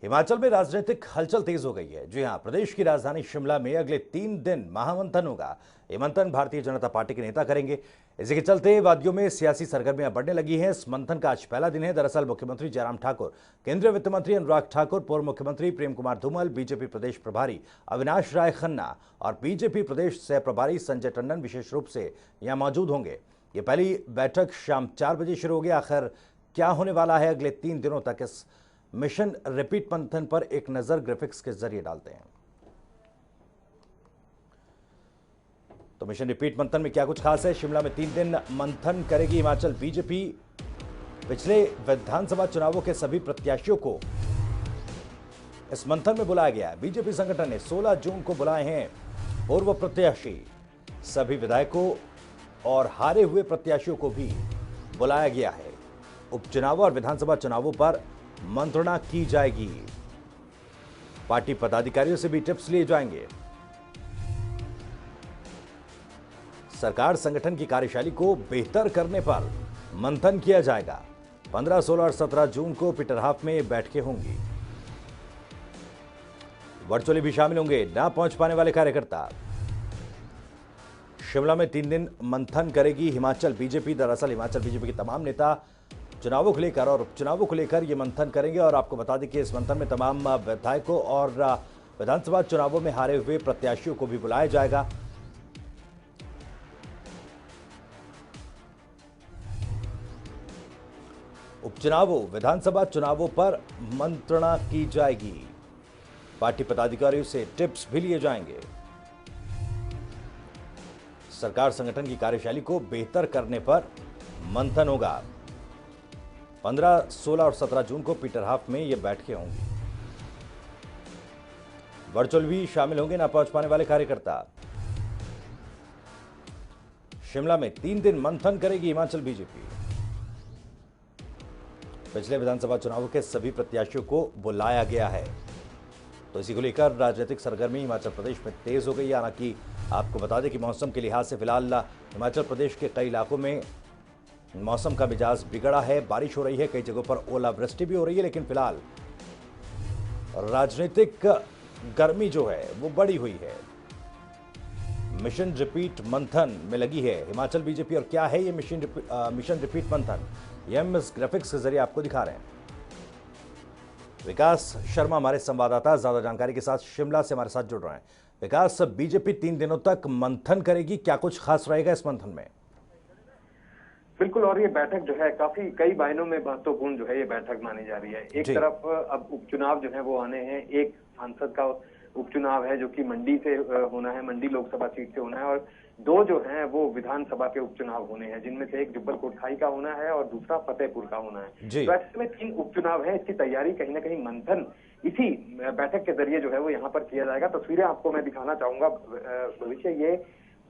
हिमाचल में राजनीतिक हलचल तेज हो गई है। जी हां, प्रदेश की राजधानी शिमला में अगले 3 दिन महामंथन होगा। ये मंथन भारतीय जनता पार्टी के नेता करेंगे। इसी के चलते वादियों में सियासी सरगर्मियां बढ़ने लगी हैं। इस मंथन का आज पहला दिन है। दरअसल मुख्यमंत्री जयराम ठाकुर, केंद्रीय वित्त मंत्री अनुराग ठाकुर, पूर्व मुख्यमंत्री प्रेम कुमार धूमल, बीजेपी प्रदेश प्रभारी अविनाश राय खन्ना और बीजेपी प्रदेश सह प्रभारी संजय टंडन विशेष रूप से यहां मौजूद होंगे। ये पहली बैठक शाम 4 बजे शुरू होगी। आखिर क्या होने वाला है अगले 3 दिनों तक, इस मिशन रिपीट मंथन पर एक नजर ग्राफिक्स के जरिए डालते हैं। तो मिशन रिपीट मंथन में क्या कुछ खास है। शिमला में 3 दिन मंथन करेगी हिमाचल बीजेपी। पिछले विधानसभा चुनावों के सभी प्रत्याशियों को इस मंथन में बुलाया गया है। बीजेपी संगठन ने 16 जून को बुलाए हैं पूर्व प्रत्याशी। सभी विधायकों और हारे हुए प्रत्याशियों को भी बुलाया गया है। उपचुनाव और विधानसभा चुनावों पर मंत्रणा की जाएगी। पार्टी पदाधिकारियों से भी टिप्स लिए जाएंगे। सरकार संगठन की कार्यशैली को बेहतर करने पर मंथन किया जाएगा। 15, 16 और 17 जून को पीटरहाफ में बैठकें होंगी। वर्चुअली भी शामिल होंगे ना पहुंच पाने वाले कार्यकर्ता। शिमला में 3 दिन मंथन करेगी हिमाचल बीजेपी। दरअसल हिमाचल बीजेपी के तमाम नेता चुनावों को लेकर और उपचुनावों को लेकर ये मंथन करेंगे। और आपको बता दें कि इस मंथन में तमाम विधायकों और विधानसभा चुनावों में हारे हुए प्रत्याशियों को भी बुलाया जाएगा। उपचुनावों, विधानसभा चुनावों पर मंत्रणा की जाएगी। पार्टी पदाधिकारियों से टिप्स भी लिए जाएंगे। सरकार संगठन की कार्यशैली को बेहतर करने पर मंथन होगा। 15, 16 और 17 जून को पीटरहाफ में ये बैठकें होंगी। वर्चुअल भी शामिल होंगे ना पहुंच पाने वाले कार्यकर्ता। शिमला में 3 दिन मंथन करेगी हिमाचल बीजेपी। पिछले विधानसभा चुनावों के सभी प्रत्याशियों को बुलाया गया है। तो इसी को लेकर राजनीतिक सरगर्मी हिमाचल प्रदेश में तेज हो गई है। हालांकि आपको बता दें कि मौसम के लिहाज से फिलहाल हिमाचल प्रदेश के कई इलाकों में मौसम का मिजाज बिगड़ा है। बारिश हो रही है, कई जगहों पर ओलावृष्टि भी हो रही है। लेकिन फिलहाल राजनीतिक गर्मी जो है वो बढ़ी हुई है। मिशन रिपीट मंथन में लगी है हिमाचल बीजेपी। और क्या है ये मिशन रिपीट मंथन, ये हम इस ग्राफिक्स के जरिए आपको दिखा रहे हैं। विकास शर्मा हमारे संवाददाता ज्यादा जानकारी के साथ शिमला से हमारे साथ जुड़ रहे हैं। विकास, बीजेपी 3 दिनों तक मंथन करेगी, क्या कुछ खास रहेगा इस मंथन में? बिल्कुल, और ये बैठक जो है काफी कई मायनों में महत्वपूर्ण जो है ये बैठक मानी जा रही है। एक तरफ अब उपचुनाव जो है वो आने हैं। एक सांसद का उपचुनाव है जो कि मंडी से होना है, मंडी लोकसभा सीट से होना है, और 2 जो हैं वो विधानसभा के उपचुनाव होने हैं, जिनमें से एक जुब्बल कोटखाई का होना है और दूसरा फतेहपुर का होना है। तो ऐसे में 3 उपचुनाव है। इसकी तैयारी कहीं ना कहीं मंथन इसी बैठक के जरिए जो है वो यहाँ पर किया जाएगा। तस्वीरें आपको मैं दिखाना चाहूंगा। भविष्य ये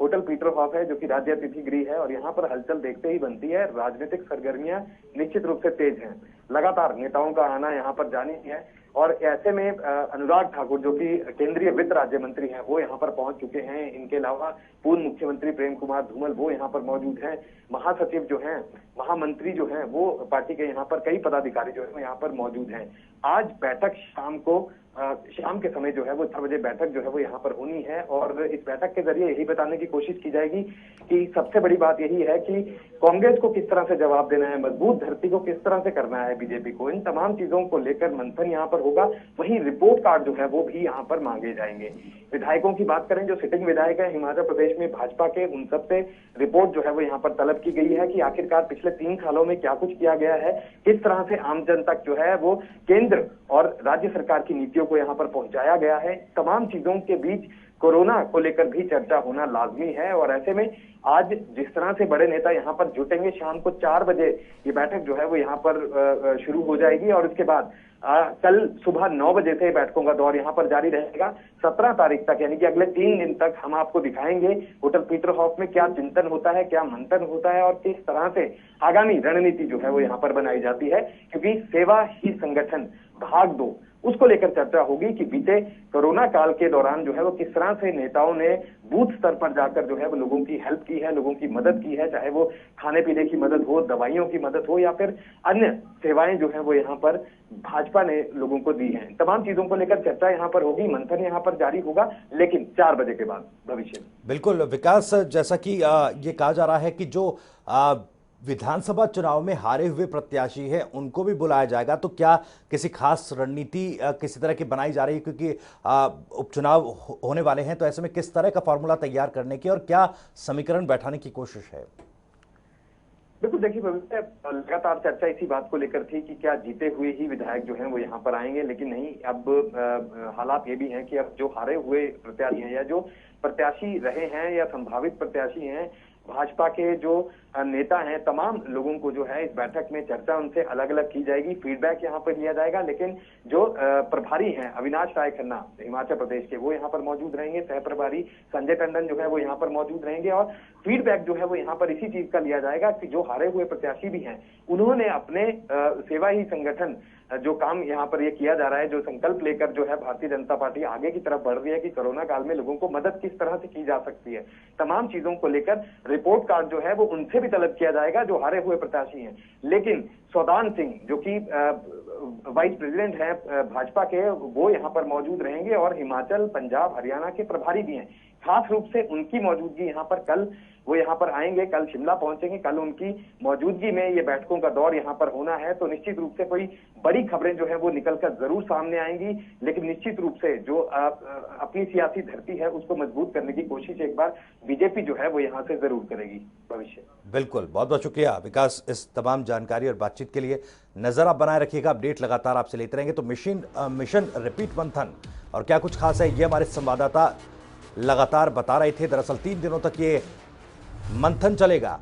होटल पीटरहाफ है जो कि राज्य अतिथि गृह है, और यहाँ पर हलचल देखते ही बनती है। राजनीतिक सरगर्मियां निश्चित रूप से तेज हैं। लगातार नेताओं का आना यहाँ पर जानी है। और ऐसे में अनुराग ठाकुर जो कि केंद्रीय वित्त राज्य मंत्री हैं वो यहाँ पर पहुंच चुके हैं। इनके अलावा पूर्व मुख्यमंत्री प्रेम कुमार धूमल वो यहाँ पर मौजूद हैं। महासचिव जो हैं, महामंत्री जो हैं, वो पार्टी के यहाँ पर कई पदाधिकारी जो है वो यहाँ पर मौजूद हैं। आज बैठक शाम के समय जो है वो 4 बजे बैठक जो है वो यहाँ पर होनी है। और इस बैठक के जरिए यही बताने की कोशिश की जाएगी कि सबसे बड़ी बात यही है कि कांग्रेस को किस तरह से जवाब देना है, मजबूत धरती को किस तरह से करना है बीजेपी को। इन तमाम चीजों को लेकर मंथन यहाँ पर होगा। वहीं रिपोर्ट कार्ड जो है वो भी यहाँ पर मांगे जाएंगे। विधायकों की बात करें, जो सिटिंग विधायक है हिमाचल प्रदेश में भाजपा के, उन सबसे रिपोर्ट जो है वो यहाँ पर तलब की गई है कि आखिरकार पिछले 3 सालों में क्या कुछ किया गया है, किस तरह से आम जन तक जो है वो केंद्र और राज्य सरकार की नीतियों को यहाँ पर पहुंचाया गया है। तमाम चीजों के बीच कोरोना को लेकर भी चर्चा होना लाजमी है। और ऐसे में आज जिस तरह से बड़े नेता यहाँ पर जुटेंगे, शाम को 4 बजे ये बैठक जो है वो यहाँ पर शुरू हो जाएगी। और उसके बाद कल सुबह 9 बजे से बैठकों का दौर यहाँ पर जारी रहेगा। 17 तारीख तक, यानी कि अगले 3 दिन तक हम आपको दिखाएंगे होटल पीटरहाफ में क्या चिंतन होता है, क्या मंथन होता है, और किस तरह से आगामी रणनीति जो है वो यहाँ पर बनाई जाती है। क्योंकि सेवा ही संगठन भाग 2 उसको लेकर चर्चा होगी कि बीते कोरोना काल के दौरान जो है वो किस तरह से नेताओं ने बूथ स्तर पर जाकर जो है वो लोगों की हेल्प की है, लोगों की मदद की है, चाहे वो खाने पीने की मदद हो, दवाइयों की मदद हो या फिर अन्य सेवाएं जो है वो यहाँ पर भाजपा ने लोगों को दी हैं। तमाम चीजों को लेकर चर्चा यहाँ पर होगी, मंथन यहाँ पर जारी होगा, लेकिन 4 बजे के बाद भविष्य में। बिल्कुल विकास, जैसा कि ये कहा जा रहा है कि जो विधानसभा चुनाव में हारे हुए प्रत्याशी हैं उनको भी बुलाया जाएगा, तो क्या किसी खास रणनीति किसी तरह की बनाई जा रही है, क्योंकि उपचुनाव होने वाले हैं, तो ऐसे में किस तरह का फॉर्मूला तैयार करने की और क्या समीकरण बैठाने की कोशिश है? बिल्कुल, देखिए लगातार चर्चा इसी बात को लेकर थी कि क्या जीते हुए ही विधायक जो हैं वो यहाँ पर आएंगे, लेकिन नहीं, अब हालात ये भी हैं कि अब जो हारे हुए प्रत्याशी हैं या जो प्रत्याशी रहे हैं या संभावित प्रत्याशी हैं, भाजपा के जो नेता हैं, तमाम लोगों को जो है इस बैठक में चर्चा उनसे अलग अलग की जाएगी, फीडबैक यहाँ पर लिया जाएगा। लेकिन जो प्रभारी हैं अविनाश राय खन्ना हिमाचल प्रदेश के, वो यहाँ पर मौजूद रहेंगे, सह प्रभारी संजय टंडन जो है वो यहाँ पर मौजूद रहेंगे और फीडबैक जो है वो यहाँ पर इसी चीज का लिया जाएगा कि जो हारे हुए प्रत्याशी भी हैं उन्होंने अपने सेवा ही संगठन जो काम यहाँ पर ये किया जा रहा है, जो संकल्प लेकर जो है भारतीय जनता पार्टी आगे की तरफ बढ़ रही है कि कोरोना काल में लोगों को मदद किस तरह से की जा सकती है, तमाम चीजों को लेकर रिपोर्ट कार्ड जो है वो उनसे भी तलब किया जाएगा जो हारे हुए प्रत्याशी हैं। लेकिन सौदान सिंह जो कि वाइस प्रेसिडेंट है भाजपा के, वो यहाँ पर मौजूद रहेंगे और हिमाचल, पंजाब, हरियाणा के प्रभारी भी हैं। खास रूप से उनकी मौजूदगी यहाँ पर कल वो यहाँ पर आएंगे, कल शिमला पहुंचेंगे, कल उनकी मौजूदगी में ये बैठकों का दौर यहाँ पर होना है। तो निश्चित रूप से कोई बड़ी खबरें जो है वो निकलकर जरूर सामने आएंगी, लेकिन निश्चित रूप से जो अपनी सियासी धरती है उसको मजबूत करने की कोशिश एक बार बीजेपी जो है वो यहाँ से जरूर करेगी भविष्य। बिल्कुल, बहुत बहुत शुक्रिया विकास इस तमाम जानकारी और बातचीत के लिए। नजर आप बनाए रखिएगा, अपडेट लगातार आपसे लेते रहेंगे। तो मिशन रिपीट मंथन और क्या कुछ खास है, ये हमारे संवाददाता लगातार बता रहे थे। दरअसल 3 दिनों तक ये मंथन चलेगा।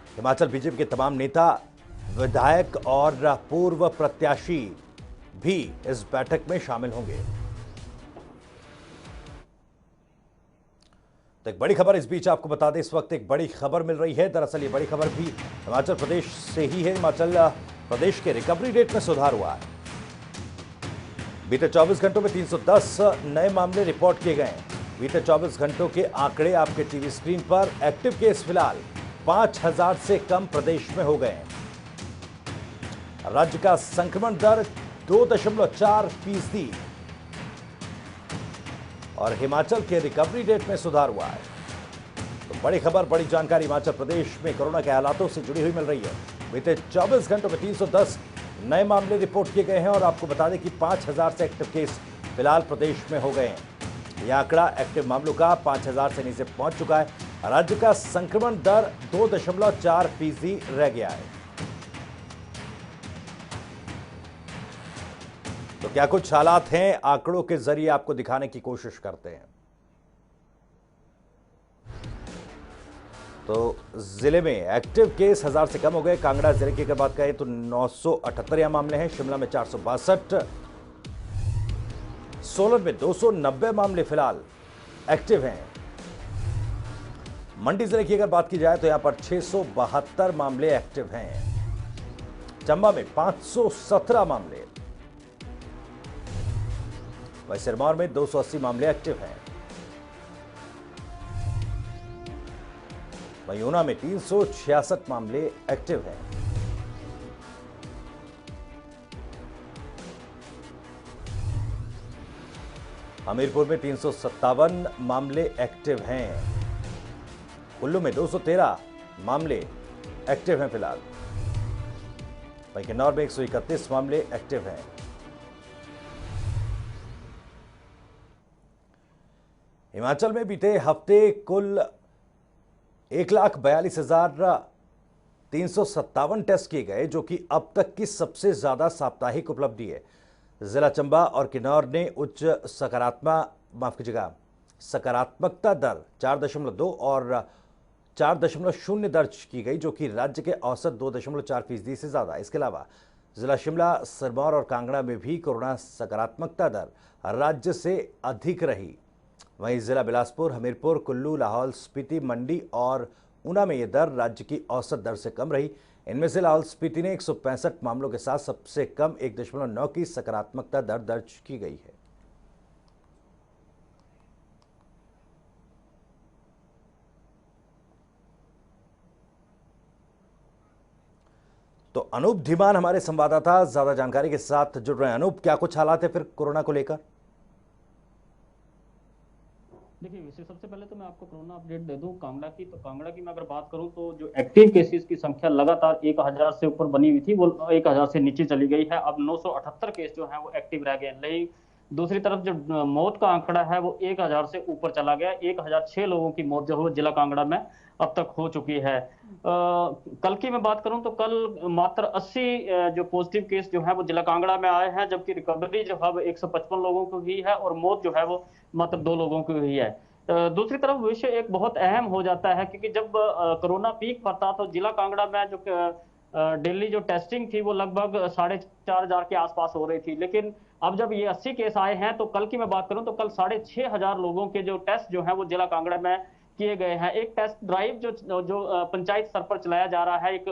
हिमाचल बीजेपी के तमाम नेता, विधायक और पूर्व प्रत्याशी भी इस बैठक में शामिल होंगे। तो एक बड़ी खबर इस बीच आपको बता दें, इस वक्त एक बड़ी खबर मिल रही है। दरअसल ये बड़ी खबर भी हिमाचल प्रदेश से ही है। हिमाचल प्रदेश के रिकवरी रेट में सुधार हुआ है। बीते 24 घंटों में 310 नए मामले रिपोर्ट किए गए। बीते 24 घंटों के आंकड़े आपके टीवी स्क्रीन पर। एक्टिव केस फिलहाल 5000 से कम प्रदेश में हो गए हैं। राज्य का संक्रमण दर 2.4% और हिमाचल के रिकवरी रेट में सुधार हुआ है। तो बड़ी खबर, बड़ी जानकारी हिमाचल प्रदेश में कोरोना के हालातों से जुड़ी हुई मिल रही है। बीते 24 घंटों में 310 नए मामले रिपोर्ट किए गए हैं और आपको बता दें कि 5000 से एक्टिव केस फिलहाल प्रदेश में हो गए हैं। यह आंकड़ा एक्टिव मामलों का 5000 से नीचे पहुंच चुका है। राज्य का संक्रमण दर 2.4% रह गया है। तो क्या कुछ हालात हैं, आंकड़ों के जरिए आपको दिखाने की कोशिश करते हैं। तो जिले में एक्टिव केस 1000 से कम हो गए। कांगड़ा जिले की अगर बात करें तो 978 मामले हैं। शिमला में 462, सोलन में 290 मामले फिलहाल एक्टिव हैं। मंडी जिले की अगर बात की जाए तो यहां पर 672 मामले एक्टिव हैं। चंबा में 517 मामले, वहीं सिरमौर में 280 मामले एक्टिव हैं। वहीं ऊना में 366 मामले एक्टिव हैं। हमीरपुर में 357 मामले एक्टिव हैं। कुल्लू में 213 मामले एक्टिव हैं फिलहाल। वहीं किन्नौर में 131 मामले एक्टिव हैं। हिमाचल में बीते हफ्ते कुल 1,42,357 टेस्ट किए गए, जो कि अब तक की सबसे ज्यादा साप्ताहिक उपलब्धि है। जिला चंबा और किन्नौर ने उच्च सकारात्मकता दर 4.2 और 4.0 दर्ज की गई, जो कि राज्य के औसत 2.4% से ज्यादा। इसके अलावा जिला शिमला, सिरमौर और कांगड़ा में भी कोरोना सकारात्मकता दर राज्य से अधिक रही। वहीं जिला बिलासपुर, हमीरपुर, कुल्लू, लाहौल स्पीति, मंडी और ऊना में यह दर राज्य की औसत दर से कम रही। इनमें से लाहौल स्पीति ने 165 मामलों के साथ सबसे कम 1.9 की सकारात्मकता दर दर्ज की गई है। तो अनूप धीमान हमारे संवाददाता ज्यादा जानकारी के साथ जुड़ रहे हैं। अनूप, क्या कुछ हालात है फिर कोरोना को लेकर? देखिए, वैसे सबसे पहले तो मैं आपको कोरोना अपडेट दे दूं कांगड़ा की। तो कांगड़ा की मैं अगर बात करूं तो जो एक्टिव केसेस की संख्या लगातार 1000 से ऊपर बनी हुई थी, वो 1000 से नीचे चली गई है। अब 978 केस जो हैं वो एक्टिव रह गए। लेकिन दूसरी तरफ जो मौत का आंकड़ा है वो 1000 से ऊपर चला गया। 1006 लोगों की मौत जो है जिला कांगड़ा में अब तक हो चुकी है। कल की मैं बात करूं तो कल मात्र 80 जो पॉजिटिव केस जो है वो जिला कांगड़ा में आए हैं, जबकि रिकवरी जो है वो 155 लोगों को हुई है और मौत जो है वो मात्र 2 लोगों की हुई है। दूसरी तरफ विषय एक बहुत अहम हो जाता है, क्योंकि जब कोरोना पीक पर था तो जिला कांगड़ा में जो डेली जो टेस्टिंग थी वो लगभग 4500 के आसपास हो रही थी। लेकिन अब जब ये 80 केस आए हैं तो कल की मैं बात करूं तो कल 6500 लोगों के जो टेस्ट जो है वो जिला कांगड़ा में किए गए हैं। एक टेस्ट ड्राइव जो पंचायत स्तर पर चलाया जा रहा है, एक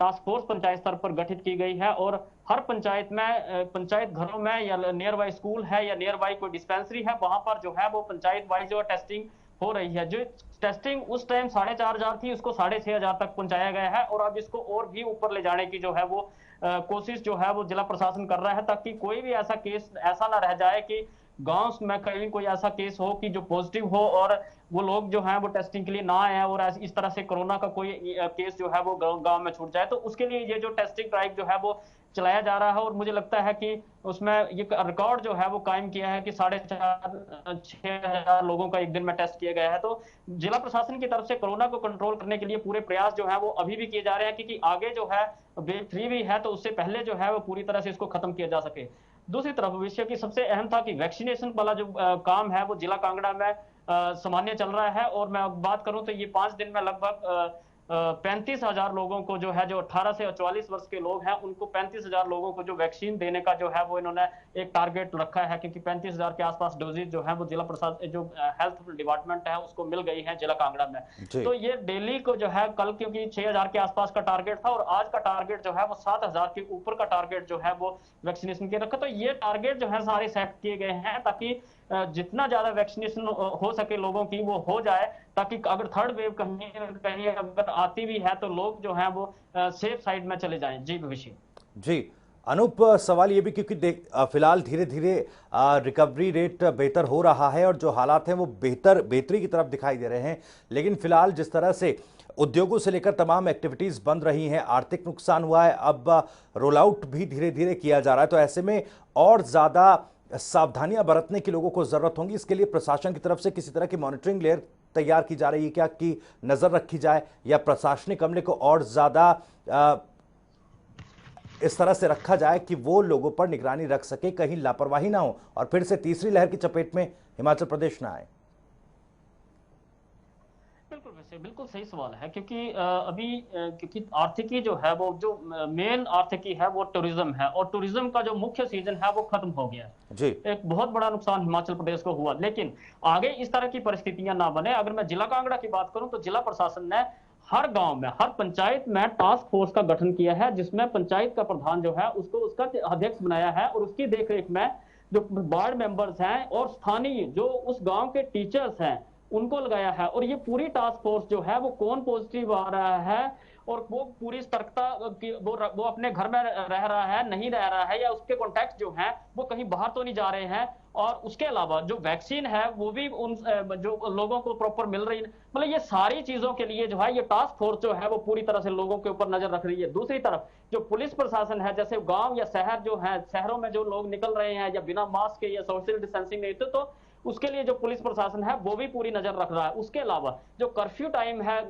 टास्क फोर्स पंचायत स्तर पर गठित की गई है और हर पंचायत में पंचायत घरों में या नियर बाई स्कूल है या नियर बाई कोई डिस्पेंसरी है, वहां पर जो है वो पंचायत वाइज जो टेस्टिंग हो रही है। जो टेस्टिंग उस टाइम 4500 थी, उसको 6500 तक पहुंचाया गया है और अब इसको और भी ऊपर ले जाने की जो है वो कोशिश जो है वो जिला प्रशासन कर रहा है, ताकि कोई भी ऐसा केस ऐसा ना रह जाए कि गांव में कहीं कोई ऐसा केस हो कि जो पॉजिटिव हो और वो लोग जो हैं वो टेस्टिंग के लिए ना आए और इस तरह से कोरोना का कोई केस जो है वो गांव में छूट जाए। तो उसके लिए ये जो टेस्टिंग ड्राइव जो है वो चलाया जा रहा है और मुझे लगता है कि उसमें ये रिकॉर्ड जो है वो कायम किया है कि 6500-6000 लोगों का एक दिन में टेस्ट किया गया है। तो जिला प्रशासन की तरफ से कोरोना को कंट्रोल करने के लिए पूरे प्रयास जो है वो अभी भी किए जा रहे हैं, क्योंकि आगे जो है वेव 3 भी है, तो उससे पहले जो है वो पूरी तरह से इसको खत्म किया जा सके। दूसरी तरफ विषय की सबसे अहम था कि वैक्सीनेशन वाला जो काम है वो जिला कांगड़ा में सामान्य चल रहा है और मैं बात करूं तो ये 5 दिन में लगभग 35,000 लोगों को जो है, जो 18 से 44 वर्ष के लोग हैं, उनको 35,000 लोगों को जो वैक्सीन देने का जो है वो इन्होंने एक टारगेट रखा है, क्योंकि 35,000 के आसपास डोजेज जो है वो जिला प्रशासन जो हेल्थ डिपार्टमेंट है उसको मिल गई है जिला कांगड़ा में। तो ये डेली को जो है कल क्योंकि 6000 के आसपास का टारगेट था और आज का टारगेट जो है वो 7000 के ऊपर का टारगेट जो है वो वैक्सीनेशन के रखा। तो ये टारगेट जो है सारे सेट किए गए हैं ताकि जितना ज्यादा वैक्सीनेशन हो सके लोगों की वो हो जाए, ताकि अगर थर्ड वेव कहीं कहीं अगर आती भी है तो लोग जो हैं वो सेफ साइड में चले जाएं। जी भविष्य जी अनूप, सवाल ये भी क्योंकि फिलहाल धीरे धीरे रिकवरी रेट बेहतर हो रहा है और जो हालात हैं वो बेहतरी की तरफ दिखाई दे रहे हैं, लेकिन फिलहाल जिस तरह से उद्योगों से लेकर तमाम एक्टिविटीज बंद रही हैं, आर्थिक नुकसान हुआ है, अब रोल आउट भी धीरे धीरे किया जा रहा है, तो ऐसे में और ज्यादा सावधानियां बरतने की लोगों को जरूरत होगी। इसके लिए प्रशासन की तरफ से किसी तरह की मॉनिटरिंग लेयर तैयार की जा रही है क्या, कि नजर रखी जाए या प्रशासनिक अमले को और ज्यादा इस तरह से रखा जाए कि वो लोगों पर निगरानी रख सके, कहीं लापरवाही ना हो और फिर से तीसरी लहर की चपेट में हिमाचल प्रदेश ना आए? बिल्कुल सही सवाल है, क्योंकि अभी क्योंकि आर्थिकी जो है वो जो मेन आर्थिकी है वो टूरिज्म है और टूरिज्म का जो मुख्य सीजन है वो खत्म हो गया जी। एक बहुत बड़ा नुकसान हिमाचल प्रदेश को हुआ, लेकिन आगे इस तरह की परिस्थितियां ना बने। अगर मैं जिला कांगड़ा की बात करूं तो जिला प्रशासन ने हर गांव में हर पंचायत में टास्क फोर्स का गठन किया है, जिसमें पंचायत का प्रधान जो है उसको उसका अध्यक्ष बनाया है और उसकी देखरेख में जो वार्ड मेंबर्स हैं और स्थानीय जो उस गांव के टीचर्स हैं उनको लगाया है। और ये पूरी टास्क फोर्स जो है वो कौन पॉजिटिव आ रहा है और वो पूरी सतर्कता वो अपने घर में रह रहा है नहीं रह रहा है या उसके कॉन्टैक्ट जो हैं वो कहीं बाहर तो नहीं जा रहे हैं, और उसके अलावा जो वैक्सीन है वो भी उन जो लोगों को प्रॉपर मिल रही है। मतलब ये सारी चीजों के लिए जो है ये टास्क फोर्स जो है वो पूरी तरह से लोगों के ऊपर नजर रख रही है। दूसरी तरफ जो पुलिस प्रशासन है, जैसे गांव या शहर जो है, शहरों में जो लोग निकल रहे हैं या बिना मास्क के या सोशल डिस्टेंसिंग नहीं तो उसके लिए जो पुलिस प्रशासन है वो भी पूरी नजर रख रहा है। उसके अलावा जो कर्फ्यू टाइम है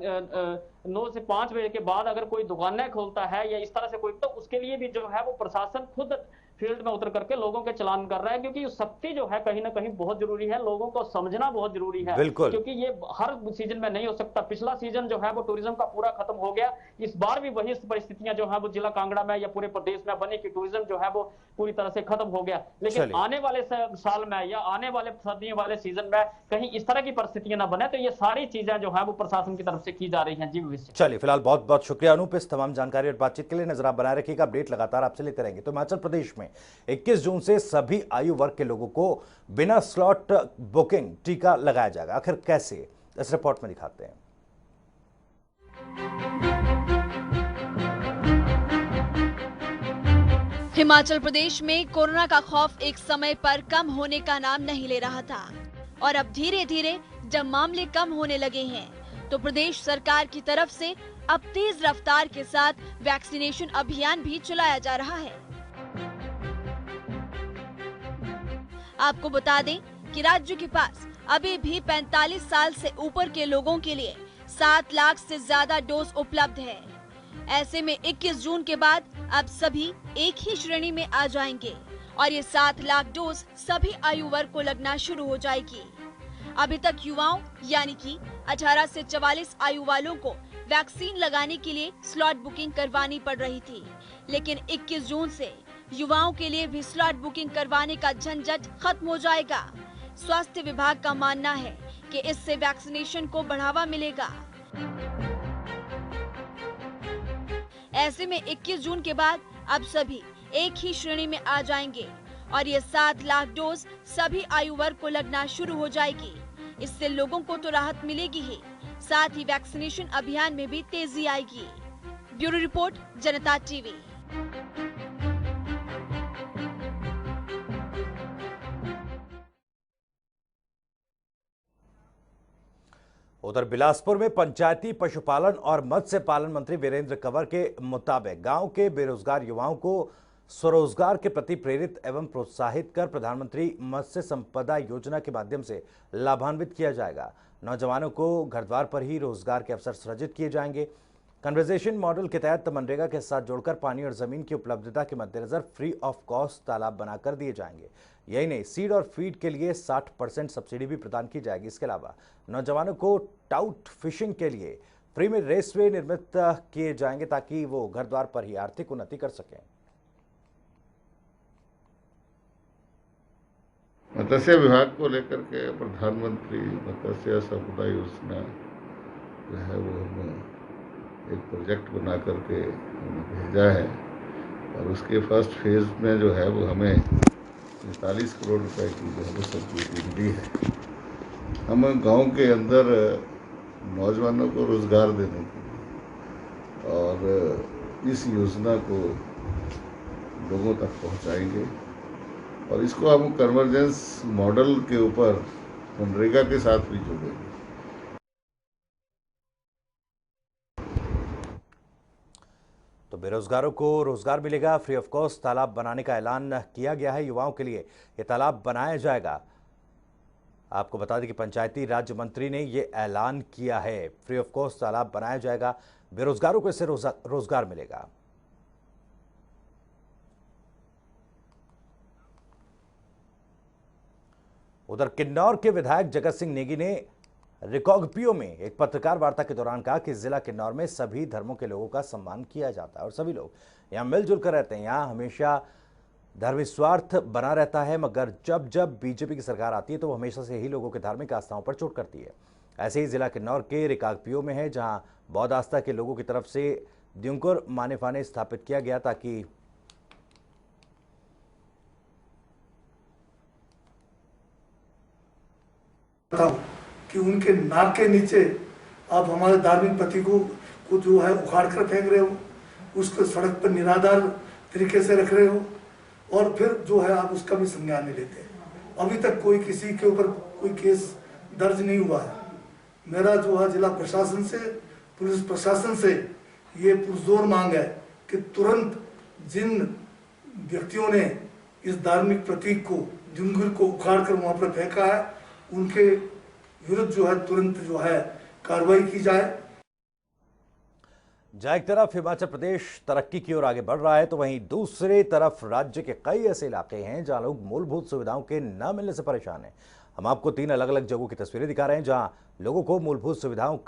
9 से 5 बजे के बाद अगर कोई दुकानें खोलता है या इस तरह से कोई, तो उसके लिए भी जो है वो प्रशासन खुद फील्ड में उतर करके लोगों के चलान कर रहा है, क्योंकि सख्ती जो है कहीं ना कहीं बहुत जरूरी है, लोगों को समझना बहुत जरूरी है, क्योंकि ये हर सीजन में नहीं हो सकता। पिछला सीजन जो है वो टूरिज्म का पूरा खत्म हो गया, इस बार भी वही परिस्थितियां जो है वो जिला कांगड़ा में या पूरे प्रदेश में बनी कि टूरिज्म जो है वो पूरी तरह से खत्म हो गया। लेकिन आने वाले साल में या आने वाले सर्दियों वाले सीजन में कहीं इस तरह की परिस्थितियां ना बने, तो ये सारी चीजें जो है वो प्रशासन की तरफ से की जा रही है। जी भविष्य। चलिए, फिलहाल बहुत बहुत शुक्रिया अनूप, इस तमाम जानकारी और बातचीत के लिए। नजर आप बनाए रखिएगा, अपडेट लगातार आपसे लेते रहेंगे। तो हिमाचल प्रदेश में 21 जून से सभी आयु वर्ग के लोगों को बिना स्लॉट बुकिंग टीका लगाया जाएगा। आखिर कैसे, इस रिपोर्ट में दिखाते हैं। हिमाचल प्रदेश में कोरोना का खौफ एक समय पर कम होने का नाम नहीं ले रहा था और अब धीरे धीरे जब मामले कम होने लगे हैं तो प्रदेश सरकार की तरफ से अब तेज रफ्तार के साथ वैक्सीनेशन अभियान भी चलाया जा रहा है। आपको बता दें कि राज्य के पास अभी भी 45 साल से ऊपर के लोगों के लिए 7 लाख से ज्यादा डोज उपलब्ध है। ऐसे में 21 जून के बाद अब सभी एक ही श्रेणी में आ जाएंगे और ये 7 लाख डोज सभी आयु वर्ग को लगना शुरू हो जाएगी। अभी तक युवाओं यानी कि 18 से 44 आयु वालों को वैक्सीन लगाने के लिए स्लॉट बुकिंग करवानी पड़ रही थी, लेकिन 21 जून से युवाओं के लिए भी स्लॉट बुकिंग करवाने का झंझट खत्म हो जाएगा। स्वास्थ्य विभाग का मानना है कि इससे वैक्सीनेशन को बढ़ावा मिलेगा। ऐसे में 21 जून के बाद अब सभी एक ही श्रेणी में आ जाएंगे और ये 7 लाख डोज सभी आयु वर्ग को लगना शुरू हो जाएगी। इससे लोगों को तो राहत मिलेगी ही, साथ ही वैक्सीनेशन अभियान में भी तेजी आएगी। ब्यूरो रिपोर्ट, जनता टीवी। उधर बिलासपुर में पंचायती पशुपालन और मत्स्य पालन मंत्री वीरेंद्र कंवर के मुताबिक गांव के बेरोजगार युवाओं को स्वरोजगार के प्रति प्रेरित एवं प्रोत्साहित कर प्रधानमंत्री मत्स्य संपदा योजना के माध्यम से लाभान्वित किया जाएगा। नौजवानों को घर द्वार पर ही रोजगार के अवसर सृजित किए जाएंगे। कन्वर्जेशन मॉडल के तहत मनरेगा के साथ जोड़कर पानी और जमीन की उपलब्धता के मद्देनजर फ्री ऑफ कॉस्ट तालाब बनाकर दिए जाएंगे। यही नहीं, सीड और फीड के लिए 60% सब्सिडी भी प्रदान की जाएगी। इसके अलावा नौजवानों को टाउट फिशिंग के लिए फ्री में रेसवे निर्मित किए जाएंगे ताकि वो घर द्वार पर ही आर्थिक उन्नति कर सकें। मत्स्य विभाग को लेकर के प्रधानमंत्री मत्स्य संपदा योजना जो है वो हम एक प्रोजेक्ट बना करके भेजा है और उसके फर्स्ट फेज में जो है वो हमें 45 करोड़ रुपए की जो है वो सब्सिडी मिली है। हम गांव के अंदर नौजवानों को रोजगार देने के लिए और इस योजना को लोगों तक पहुंचाएंगे और इसको हम कन्वर्जेंस मॉडल के ऊपर मनरेगा के साथ भी जोड़ेंगे। तो बेरोजगारों को रोजगार मिलेगा। फ्री ऑफ कॉस्ट तालाब बनाने का ऐलान किया गया है। युवाओं के लिए ये तालाब बनाया जाएगा। आपको बता दें कि पंचायती राज मंत्री ने ये ऐलान किया है। फ्री ऑफ कॉस्ट तालाब बनाया जाएगा, बेरोजगारों को इससे रोजगार मिलेगा। उधर किन्नौर के विधायक जगत सिंह नेगी ने रिकॉग्पियो में एक पत्रकार वार्ता के दौरान कहा कि जिला किन्नौर में सभी धर्मों के लोगों का सम्मान किया जाता है और सभी लोग यहाँ मिलजुल कर रहते हैं। यहाँ हमेशा धर्मस्वार्थ बना रहता है, मगर जब जब बीजेपी की सरकार आती है तो वो हमेशा से ही लोगों के धार्मिक आस्थाओं पर चोट करती है। ऐसे ही जिला किन्नौर के रिकाग्पियो में है, जहाँ बौद्ध आस्था के लोगों की तरफ से द्युंकुर माने फाने स्थापित किया गया ताकि कि उनके नाक के नीचे आप हमारे धार्मिक प्रतीकों को जो है उखाड़ कर फेंक रहे हो, उसको सड़क पर निराधार तरीके से रख रहे हो और फिर जो है आप उसका भी संज्ञान नहीं लेते। अभी तक कोई किसी के ऊपर कोई केस दर्ज नहीं हुआ है। मेरा जो है जिला प्रशासन से, पुलिस प्रशासन से ये पुरजोर मांग है कि तुरंत जिन व्यक्तियों ने इस धार्मिक प्रतीक को, जुंगुर को उखाड़ कर वहां पर फेंका है, उनके विरुद्ध जो है तुरंत जो है कार्रवाई की जाए। जहां एक तरफ हिमाचल प्रदेश तरक्की की ओर आगे बढ़ रहा है तो वहीं दूसरी तरफ राज्य के कई ऐसे इलाके हैं जहां लोग मूलभूत सुविधाओं के न मिलने से परेशान हैं। हम आपको 3 अलग अलग जगहों की तस्वीरें दिखा रहे हैं जहां लोगों को मूलभूत सुविधाओं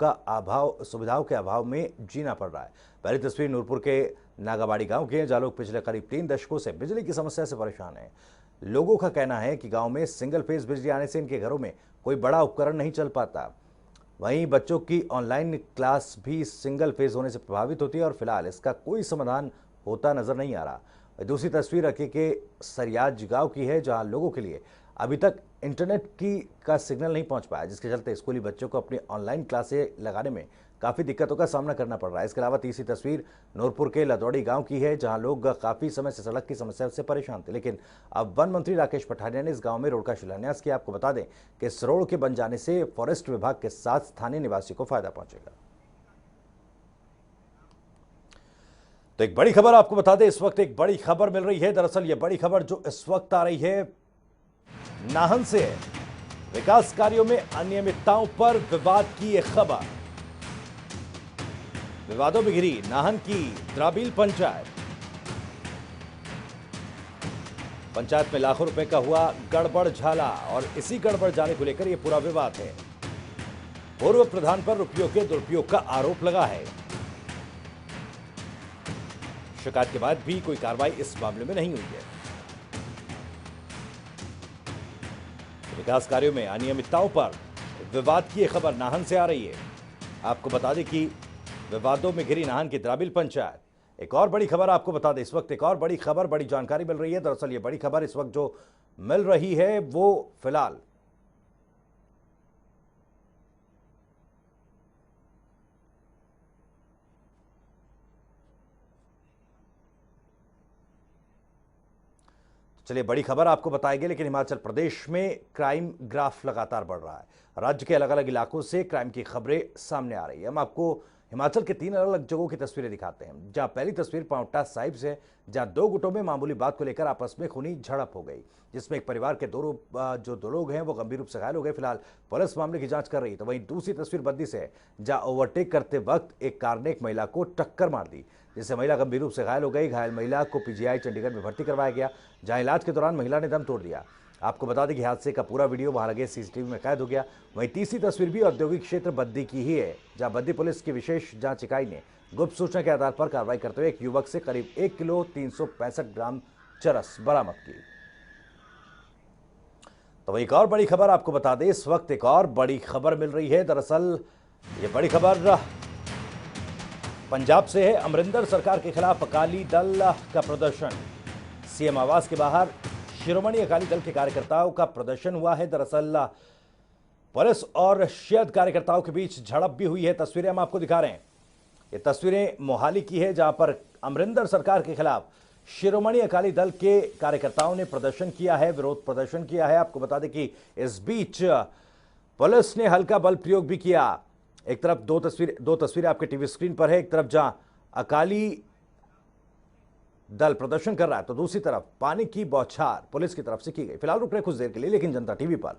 के अभाव में जीना पड़ रहा है। पहली तस्वीर नूरपुर के नागाबाड़ी गांव की है, जहां लोग पिछले करीब 3 दशकों से बिजली की समस्या से परेशान हैं। लोगों का कहना है कि गांव में सिंगल फेज बिजली आने से इनके घरों में कोई बड़ा उपकरण नहीं चल पाता। वहीं बच्चों की ऑनलाइन क्लास भी सिंगल फेज होने से प्रभावित होती है और फिलहाल इसका कोई समाधान होता नजर नहीं आ रहा। दूसरी तस्वीर रखी के सरियाज गांव की है, जहां लोगों के लिए अभी तक इंटरनेट का सिग्नल नहीं पहुंच पाया, जिसके चलते स्कूली बच्चों को अपनी ऑनलाइन क्लासें लगाने में काफ़ी दिक्कतों का सामना करना पड़ रहा है। इसके अलावा तीसरी तस्वीर नूरपुर के लदौड़ी गांव की है, जहां लोग काफ़ी समय से सड़क की समस्या से परेशान थे, लेकिन अब वन मंत्री राकेश पठानिया ने इस गांव में रोड का शिलान्यास किया। आपको बता दें कि इस रोड के बन जाने से फॉरेस्ट विभाग के साथ स्थानीय निवासियों को फायदा पहुंचेगा। तो एक बड़ी खबर आपको बता दें, इस वक्त एक बड़ी खबर मिल रही है। दरअसल ये बड़ी खबर जो इस वक्त आ रही है नाहन से है। विकास कार्यों में अनियमितताओं पर विवाद की यह खबर। विवादों में घिरी नाहन की द्राबिल पंचायत। पंचायत में लाखों रुपए का हुआ गड़बड़ झाला और इसी गड़बड़ जाने को लेकर यह पूरा विवाद है। पूर्व प्रधान पर रुपयों के दुरुपयोग का आरोप लगा है। शिकायत के बाद भी कोई कार्रवाई इस मामले में नहीं हुई है। विकास कार्यों में अनियमितताओं पर विवाद की यह खबर नाहन से आ रही है। आपको बता दें कि विवादों में घिरी नाहन की द्राबिल पंचायत। एक और बड़ी खबर आपको बता दें, इस वक्त एक और बड़ी खबर, बड़ी जानकारी मिल रही है। दरअसल ये बड़ी खबर इस वक्त जो मिल रही है वो फिलहाल चलिए बड़ी खबर आपको बताएंगे, लेकिन हिमाचल प्रदेश में क्राइम ग्राफ लगातार बढ़ रहा है। राज्य के अलग अलग इलाकों से क्राइम की खबरें सामने आ रही है। हम आपको हिमाचल के 3 अलग अलग जगहों की तस्वीरें दिखाते हैं, जहां पहली तस्वीर पांवटा साहिब से, जहां 2 गुटों में मामूली बात को लेकर आपस में खूनी झड़प हो गई, जिसमें एक परिवार के दो लोग हैं वो गंभीर रूप से घायल हो गए। फिलहाल पुलिस मामले की जांच कर रही है। तो वहीं दूसरी तस्वीर बद्दी से है, जहां ओवरटेक करते वक्त एक कार ने एक महिला को टक्कर मार दी, जिससे महिला गंभीर रूप से घायल हो गई। घायल महिला को पीजीआई चंडीगढ़ में भर्ती करवाया गया, जहां इलाज के दौरान महिला ने दम तोड़ दिया। आपको बता दें कि हादसे का पूरा वीडियो वहां लगे सीसीटीवी में कैद हो गया। वहीं तीसरी तस्वीर भी औद्योगिक क्षेत्र बद्दी की ही है, जहां बद्दी पुलिस की विशेष जांच इकाई ने गुप्त सूचना के आधार पर कार्रवाई करते हुए एक युवक से करीब 1 किलो 365 ग्राम चरस बरामद की। तो वही एक और बड़ी खबर आपको बता दें, इस वक्त एक और बड़ी खबर मिल रही है। दरअसल ये बड़ी खबर पंजाब से है। अमरिंदर सरकार के खिलाफ अकाली दल का प्रदर्शन। सीएम आवास के बाहर शिरोमणि अकाली दल के कार्यकर्ताओं का प्रदर्शन हुआ है। दरअसल पुलिस और शियद कार्यकर्ताओं के बीच झड़प भी हुई है। तस्वीरें हम आपको दिखा रहे हैं। ये तस्वीरें मोहाली की है, जहां पर अमरिंदर सरकार के खिलाफ शिरोमणि अकाली दल के कार्यकर्ताओं ने प्रदर्शन किया है, विरोध प्रदर्शन किया है। आपको बता दें कि इस बीच पुलिस ने हल्का बल प्रयोग भी किया। एक तरफ दो तस्वीरें आपके टीवी स्क्रीन पर है। एक तरफ जहां अकाली दल प्रदर्शन कर रहा है, तो दूसरी तरफ पानी की बौछार पुलिस की तरफ से की गई। फिलहाल रुक रहे कुछ देर के लिए, लेकिन जनता टीवी पर